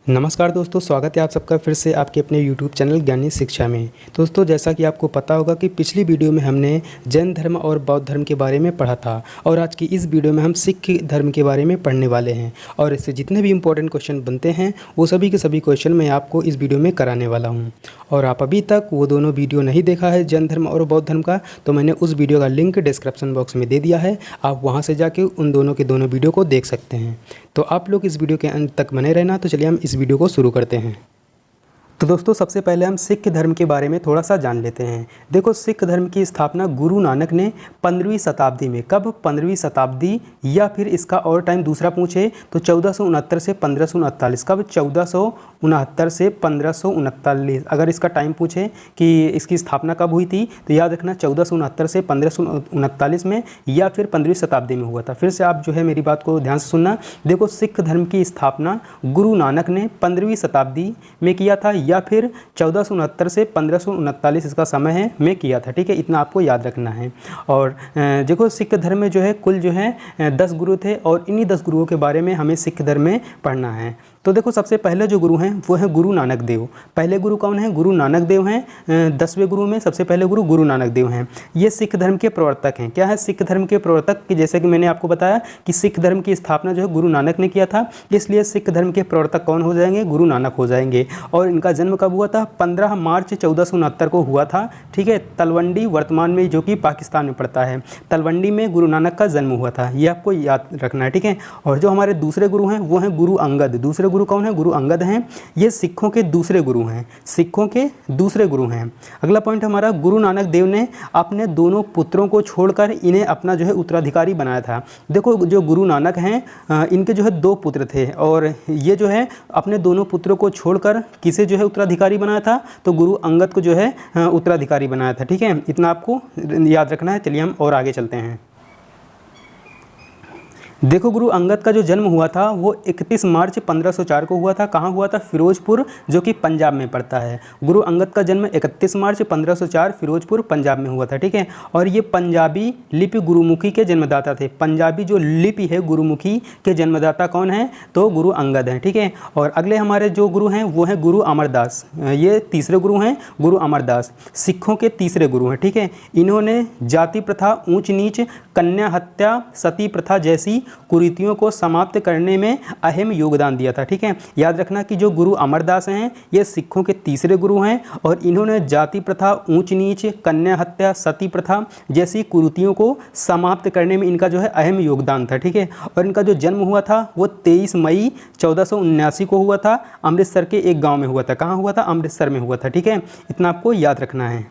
नमस्कार दोस्तों, स्वागत है आप सबका फिर से आपके अपने YouTube चैनल ज्ञानी शिक्षा में। दोस्तों, जैसा कि आपको पता होगा कि पिछली वीडियो में हमने जैन धर्म और बौद्ध धर्म के बारे में पढ़ा था और आज की इस वीडियो में हम सिख धर्म के बारे में पढ़ने वाले हैं और इससे जितने भी इंपॉर्टेंट क्वेश्चन बनते हैं वो सभी के सभी क्वेश्चन मैं आपको इस वीडियो में कराने वाला हूँ। और आप अभी तक वो दोनों वीडियो नहीं देखा है जैन धर्म और बौद्ध धर्म का, तो मैंने उस वीडियो का लिंक डिस्क्रिप्शन बॉक्स में दे दिया है। आप वहाँ से जाके उन दोनों के दोनों वीडियो को देख सकते हैं। तो आप लोग इस वीडियो के अंत तक बने रहना। तो चलिए हम इस वीडियो को शुरू करते हैं। तो दोस्तों, सबसे पहले हम सिख धर्म के बारे में थोड़ा सा जान लेते हैं। देखो, सिख धर्म की स्थापना गुरु नानक ने 15वीं शताब्दी में, कब 15वीं शताब्दी या फिर इसका और टाइम दूसरा पूछे तो 1469 से 1539, कब 1469 से 1539। अगर इसका टाइम पूछे कि इसकी स्थापना कब हुई थी तो याद रखना 1469 से 1539 में या फिर 15वीं शताब्दी में हुआ था। फिर से आप जो है मेरी बात को ध्यान से सुनना। देखो, सिख धर्म की स्थापना गुरु नानक ने 15वीं शताब्दी में किया था या फिर 1469 से 1539 इसका समय है में किया था। ठीक है, इतना आपको याद रखना है। और देखो, सिख धर्म में जो है कुल जो है 10 गुरु थे और इन्हीं 10 गुरुओं के बारे में हमें सिख धर्म में पढ़ना है। तो देखो, सबसे पहले जो गुरु हैं वो हैं गुरु नानक देव। पहले गुरु कौन है? गुरु नानक देव हैं। 10वें गुरु में सबसे पहले गुरु गुरु नानक देव हैं। ये सिख धर्म के प्रवर्तक हैं। क्या है? सिख धर्म के प्रवर्तक कि जैसे कि मैंने आपको बताया कि सिख धर्म की स्थापना जो है गुरु नानक ने किया था, इसलिए सिख धर्म के प्रवर्तक कौन हो जाएंगे? गुरु नानक हो जाएंगे। और इनका जन्म कब हुआ था? 15 मार्च 1469 को हुआ था। ठीक है, तलवंडी वर्तमान में जो कि पाकिस्तान में पड़ता है, तलवंडी में गुरु नानक का जन्म हुआ था। ये आपको याद रखना है। ठीक है, और जो हमारे दूसरे गुरु हैं वो हैं गुरु अंगद। दूसरे गुरु कौन है? गुरु अंगद हैं। ये सिखों के दूसरे गुरु हैं। सिखों के दूसरे गुरु हैं। अगला पॉइंट हमारा, गुरु नानक देव ने अपने दोनों पुत्रों को छोड़कर इन्हें अपना जो है उत्तराधिकारी बनाया था। देखो, जो गुरु नानक हैं इनके जो है 2 पुत्र थे और ये जो है अपने दोनों पुत्रों को छोड़कर किसे जो है उत्तराधिकारी बनाया था? तो गुरु अंगद को जो है उत्तराधिकारी बनाया था। ठीक है, इतना आपको याद रखना है। चलिए हम और आगे चलते हैं। देखो, गुरु अंगद का जो जन्म हुआ था वो 31 मार्च 1504 को हुआ था। कहाँ हुआ था? फिरोजपुर, जो कि पंजाब में पड़ता है। गुरु अंगद का जन्म 31 मार्च 1504 फिरोजपुर पंजाब में हुआ था। ठीक है, और ये पंजाबी लिपि गुरुमुखी के जन्मदाता थे। पंजाबी जो लिपि है गुरुमुखी के जन्मदाता कौन है? तो गुरु अंगद हैं। ठीक है, और अगले हमारे जो गुरु हैं वो हैं गुरु अमरदास। ये तीसरे गुरु हैं, गुरु अमरदास, सिखों के तीसरे गुरु हैं। ठीक है, इन्होंने जाति प्रथा, ऊंच नीच, कन्या हत्या, सती प्रथा जैसी कुरीतियों को समाप्त करने में अहम योगदान दिया था। ठीक है, याद रखना कि जो गुरु अमरदास हैं ये सिखों के तीसरे गुरु हैं और इन्होंने जाति प्रथा, ऊंच नीच, कन्या हत्या, सती प्रथा जैसी कुरीतियों को समाप्त करने में इनका जो है अहम योगदान था। ठीक है, और इनका जो जन्म हुआ था वो 23 मई 1479 को हुआ था। अमृतसर के एक गाँव में हुआ था। कहाँ हुआ था? अमृतसर में हुआ था। ठीक है, इतना आपको याद रखना है।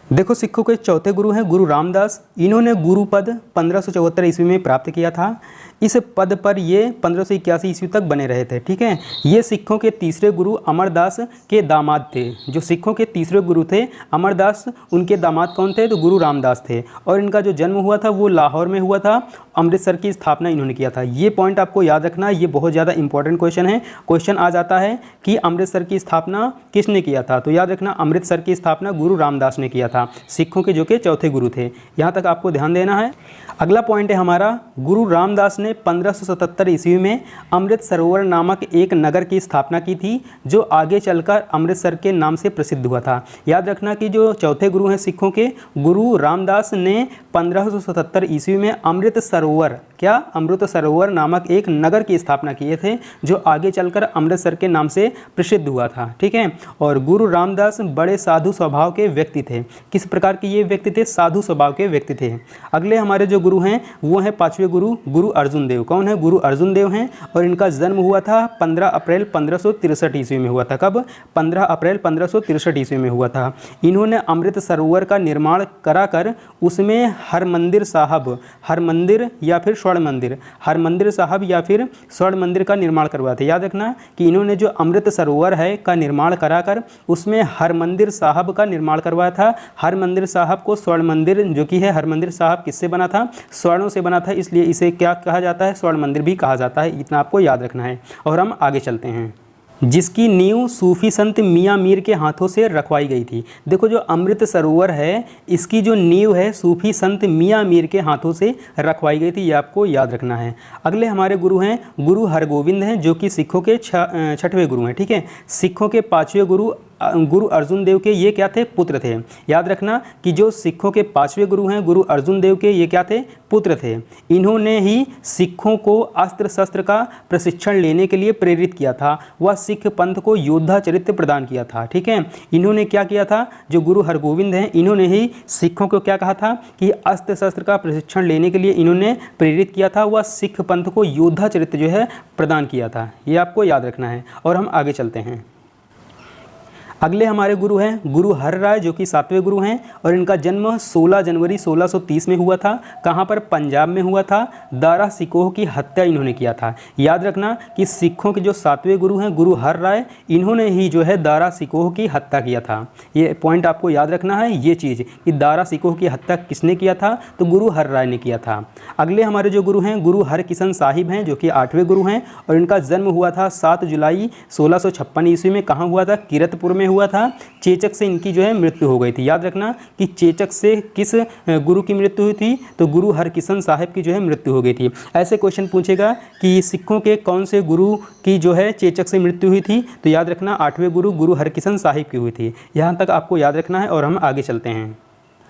देखो, सिखों के चौथे गुरु हैं गुरु रामदास। इन्होंने गुरु पद 1574 ईस्वी में प्राप्त किया था। इस पद पर ये 1581 ईस्वी तक बने रहे थे। ठीक है, ये सिखों के तीसरे गुरु अमरदास के दामाद थे। जो सिखों के तीसरे गुरु थे अमरदास, उनके दामाद कौन थे? तो गुरु रामदास थे। और इनका जो जन्म हुआ था वो लाहौर में हुआ था। अमृतसर की स्थापना इन्होंने किया था। ये पॉइंट आपको याद रखना, ये बहुत ज़्यादा इंपॉर्टेंट क्वेश्चन है। क्वेश्चन आ जाता है कि अमृतसर की स्थापना किसने किया था? तो याद रखना, अमृतसर की स्थापना गुरु रामदास ने किया था, सिखों के जो कि चौथे गुरु थे। यहाँ तक आपको ध्यान देना है। अगला पॉइंट है हमारा, गुरु रामदास ने 1577 ईस्वी में अमृत सरोवर नामक एक नगर की स्थापना की थी जो आगे चलकर अमृतसर के नाम से प्रसिद्ध हुआ था। याद रखना कि जो चौथे गुरु हैं सिखों के, गुरु रामदास ने 1577 ईस्वी में अमृत सरोवर, क्या? अमृत सरोवर नामक एक नगर की स्थापना किए थे जो आगे चलकर अमृतसर के नाम से प्रसिद्ध हुआ था। ठीक है, और गुरु रामदास बड़े साधु स्वभाव के व्यक्ति थे। किस प्रकार के ये व्यक्ति थे? साधु स्वभाव के व्यक्ति थे। अगले हमारे जो गुरु हैं वो हैं 5वें गुरु गुरु अर्जुन देव। कौन है? गुरु अर्जुन देव हैं और इनका जन्म हुआ था 15 अप्रैल 1563 ईस्वी में हुआ था। कब? 15 अप्रैल 1563 ईस्वी में हुआ था। इन्होंने अमृत सरोवर का निर्माण कराकर उसमें हरमंदिर साहब, हरमंदिर या फिर स्वर्ण मंदिर, हरमंदिर साहब या फिर स्वर्ण मंदिर का निर्माण करवाया था। याद रखना कि इन्होंने जो अमृत सरोवर है का निर्माण कराकर उसमें हरमंदिर साहब का निर्माण करवाया था। हरमंदिर साहब को स्वर्ण मंदिर जो कि है, हरमंदिर साहब किससे बना था? स्वर्णों से बना था, इसलिए इसे क्या कहा जाता है? स्वर्ण मंदिर भी कहा जाता है। इतना आपको याद रखना है और हम आगे चलते हैं। जिसकी नींव सूफी संत मियाँ मीर के हाथों से रखवाई गई थी। देखो जो अमृत सरोवर है इसकी जो नींव है सूफी संत मियाँ मीर के हाथों से रखवाई गई थी, ये आपको याद रखना है। अगले हमारे गुरु हैं गुरु हरगोविंद हैं, जो कि सिखों के छठवें गुरु हैं। ठीक है, सिखों के पाँचवें गुरु गुरु अर्जुन देव के ये क्या थे? पुत्र थे। याद रखना कि जो सिखों के पांचवें गुरु हैं गुरु अर्जुन देव के, ये क्या थे? पुत्र थे। इन्होंने ही सिखों को अस्त्र शस्त्र का प्रशिक्षण लेने के लिए प्रेरित किया था। वह सिख पंथ को योद्धा चरित्र प्रदान किया था। ठीक है, इन्होंने क्या किया था? जो गुरु हरगोविंद हैं इन्होंने ही सिखों को क्या कहा था कि अस्त्र शस्त्र का प्रशिक्षण लेने के लिए इन्होंने प्रेरित किया था। वह सिख पंथ को योद्धा चरित्र जो है प्रदान किया था, ये आपको याद रखना है। और हम आगे चलते हैं। अगले हमारे गुरु हैं गुरु हर राय, जो कि सातवें गुरु हैं और इनका जन्म 16 जनवरी 1630 में हुआ था। कहाँ पर? पंजाब में हुआ था। दारा सिकोह की हत्या इन्होंने किया था। याद रखना कि सिखों के जो सातवें गुरु हैं गुरु हर राय, इन्होंने ही जो है दारा सिकोह की हत्या किया था। ये पॉइंट आपको याद रखना है, ये चीज़ कि दारा सिकोह की हत्या किसने किया था? तो गुरु हर राय ने किया था। अगले हमारे जो गुरु हैं गुरु हरकिशन साहिब हैं, जो कि 8वें गुरु हैं और इनका जन्म हुआ था 7 जुलाई 1656 ईस्वी में। कहाँ हुआ था? किरतपुर में हुआ था। चेचक से इनकी जो है मृत्यु हो गई थी। याद रखना कि चेचक से किस गुरु की मृत्यु हुई थी? तो गुरु हरकिशन साहिब की जो है मृत्यु हो गई थी। ऐसे क्वेश्चन पूछेगा कि सिखों के कौन से गुरु की जो है चेचक से मृत्यु हुई थी? तो याद रखना 8वें गुरु गुरु हरकिशन साहिब की हुई थी। यहाँ तक आपको याद रखना है और हम आगे चलते हैं।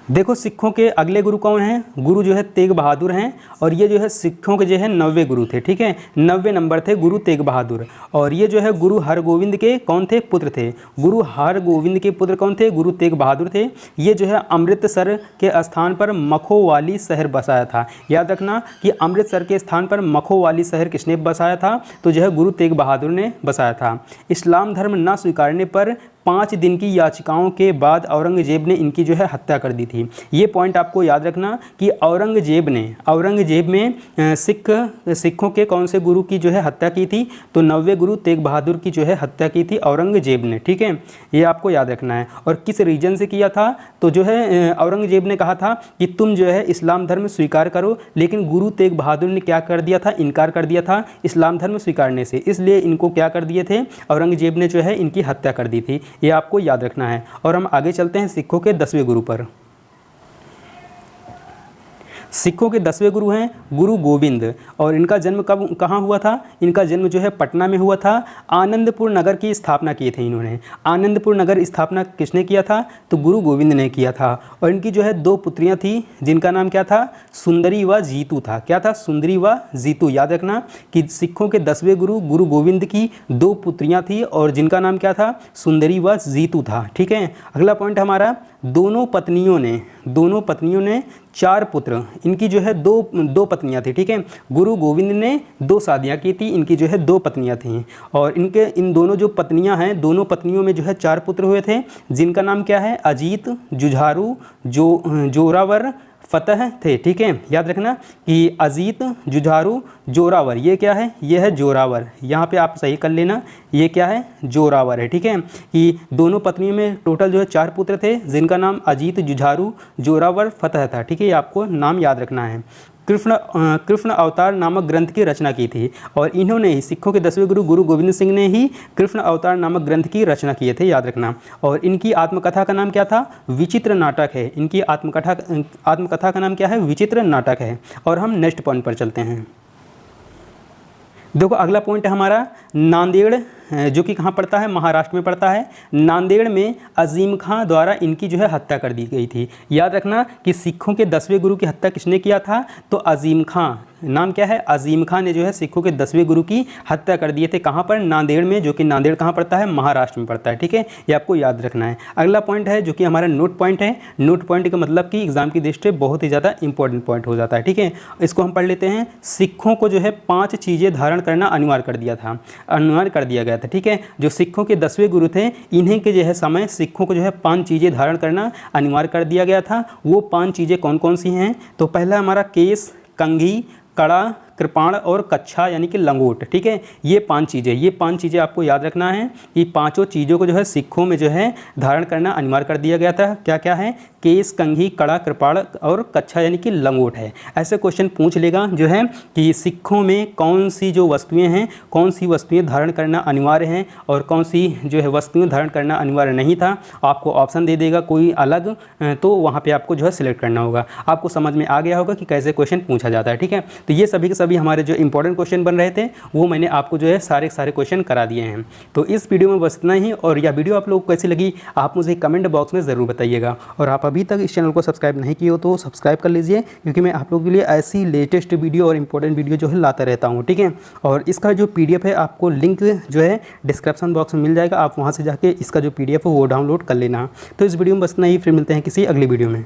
देखो सिखों के अगले गुरु कौन हैं? गुरु जो है तेग बहादुर हैं और ये जो है सिखों के जो है 90वें गुरु थे। ठीक है, 90 नंबर थे गुरु तेग बहादुर। और ये जो है गुरु हरगोविंद के कौन थे? पुत्र थे। गुरु हरगोविंद के पुत्र कौन थे? गुरु तेग बहादुर थे। ये जो है अमृतसर के स्थान पर मखोवाली शहर बसाया था। याद रखना कि अमृतसर के स्थान पर मखोवाली शहर किसने बसाया था? तो जो है गुरु तेग बहादुर ने बसाया था। इस्लाम धर्म न स्वीकारने पर 5 दिन की याचिकाओं के बाद औरंगजेब ने इनकी जो है हत्या कर दी थी। ये पॉइंट आपको याद रखना कि औरंगजेब में सिखों के कौन से गुरु की जो है हत्या की थी? तो 90वें गुरु तेग बहादुर की जो है हत्या की थी औरंगजेब ने। ठीक है, ये आपको याद रखना है। और किस रीजन से किया था? तो जो है औरंगजेब ने कहा था कि तुम जो है इस्लाम धर्म स्वीकार करो, लेकिन गुरु तेग बहादुर ने क्या कर दिया था? इनकार कर दिया था इस्लाम धर्म स्वीकारने से। इसलिए इनको क्या कर दिए थे? औरंगजेब ने जो है इनकी हत्या कर दी थी। ये आपको याद रखना है। और हम आगे चलते हैं सिखों के 10वें गुरु पर। सिखों के 10वें गुरु हैं गुरु गोविंद और इनका जन्म कहाँ हुआ था? इनका जन्म जो है पटना में हुआ था। आनंदपुर नगर की स्थापना किए थे इन्होंने। आनंदपुर नगर स्थापना किसने किया था? तो गुरु गोविंद ने किया था। और इनकी जो है 2 पुत्रियां थी जिनका नाम क्या था? सुंदरी व जीतू था। क्या था? सुंदरी व जीतू। याद रखना कि सिखों के 10वें गुरु गुरु गोविंद की 2 पुत्रियां थी और जिनका नाम क्या था? सुंदरी व जीतू था। ठीक है, अगला पॉइंट हमारा दोनों पत्नियों ने 4 पुत्र। इनकी जो है दो पत्नियां थी। ठीक है, गुरु गोविंद ने 2 शादियां की थी, इनकी जो है 2 पत्नियां थीं। और इन दोनों जो पत्नियां हैं, दोनों पत्नियों में जो है 4 पुत्र हुए थे जिनका नाम क्या है? अजीत, जुझारू, जोरावर, फतह थे। ठीक है, याद रखना कि अजीत, जुझारू, जोरावर, ये क्या है? ये है जोरावर। यहाँ पे आप सही कर लेना, ये क्या है? जोरावर है। ठीक है, कि दोनों पत्नियों में टोटल जो है 4 पुत्र थे जिनका नाम अजीत, जुझारू, जोरावर, फतह था। ठीक है, ये आपको नाम याद रखना है। कृष्ण अवतार नामक ग्रंथ की रचना की थी और इन्होंने ही सिखों के 10वें गुरु गुरु गोविंद सिंह ने ही कृष्ण अवतार नामक ग्रंथ की रचना किए थे। याद रखना। और इनकी आत्मकथा का नाम क्या था? विचित्र नाटक है। इनकी आत्मकथा का नाम क्या है? विचित्र नाटक है। और हम नेक्स्ट पॉइंट पर चलते हैं। देखो अगला पॉइंट है हमारा नांदेड़, जो कि कहाँ पड़ता है? महाराष्ट्र में पड़ता है। नांदेड़ में अजीम खां द्वारा इनकी जो है हत्या कर दी गई थी। याद रखना कि सिखों के 10वें गुरु की हत्या किसने किया था? तो अजीम खां। नाम क्या है? अजीम खां ने जो है सिखों के 10वें गुरु की हत्या कर दिए थे। कहाँ पर? नांदेड़ में, जो कि नांदेड़ कहाँ पड़ता है? महाराष्ट्र में पड़ता है। ठीक है, ये आपको याद रखना है। अगला पॉइंट है जो कि हमारा नोट पॉइंट है। नोट पॉइंट का मतलब कि एग्जाम की दृष्टि से बहुत ही ज़्यादा इंपॉर्टेंट पॉइंट हो जाता है। ठीक है, इसको हम पढ़ लेते हैं। सिखों को जो है 5 चीज़ें धारण करना अनिवार्य कर दिया गया था। ठीक है, जो सिखों के 10वें गुरु थे इन्हीं के जो है समय सिखों को जो है 5 चीज़ें धारण करना अनिवार्य कर दिया गया था। वो 5 चीज़ें कौन कौन सी हैं? तो पहला हमारा केस, कंघी, कड़ा, कृपाण और कच्छा यानी कि लंगोट, ठीक है। ये 5 चीज़ें आपको याद रखना है। ये पांचों चीज़ों को जो है सिखों में जो है धारण करना अनिवार्य कर दिया गया था। क्या क्या है? केस, कंघी, कड़ा, कृपाण और कच्छा यानी कि लंगोट है। ऐसे क्वेश्चन पूछ लेगा जो है कि सिखों में कौन सी जो वस्तुएं हैं, कौन सी वस्तुएं धारण करना अनिवार्य हैं और कौन सी जो है वस्तुएं धारण करना अनिवार्य नहीं था। आपको ऑप्शन दे देगा कोई अलग, तो वहाँ पे आपको जो है सिलेक्ट करना होगा। आपको समझ में आ गया होगा कि कैसे क्वेश्चन पूछा जाता है, ठीक है। तो ये सभी के सभी हमारे जो इंपॉर्टेंट क्वेश्चन बन रहे थे वो मैंने आपको जो है सारे क्वेश्चन करा दिए हैं। तो इस वीडियो में बस इतना ही, और यह वीडियो आप लोगों को कैसी लगी आप मुझे कमेंट बॉक्स में ज़रूर बताइएगा। और आप अभी तक इस चैनल को सब्सक्राइब नहीं किए हो तो सब्सक्राइब कर लीजिए, क्योंकि मैं आप लोगों के लिए ऐसी लेटेस्ट वीडियो और इंपॉर्टेंट वीडियो जो है लाता रहता हूँ, ठीक है। और इसका जो PDF है आपको लिंक जो है डिस्क्रिप्शन बॉक्स में मिल जाएगा, आप वहाँ से जाके इसका जो PDF है वो डाउनलोड कर लेना। तो इस वीडियो में बस इतना ही, फिर मिलते हैं किसी अगली वीडियो में।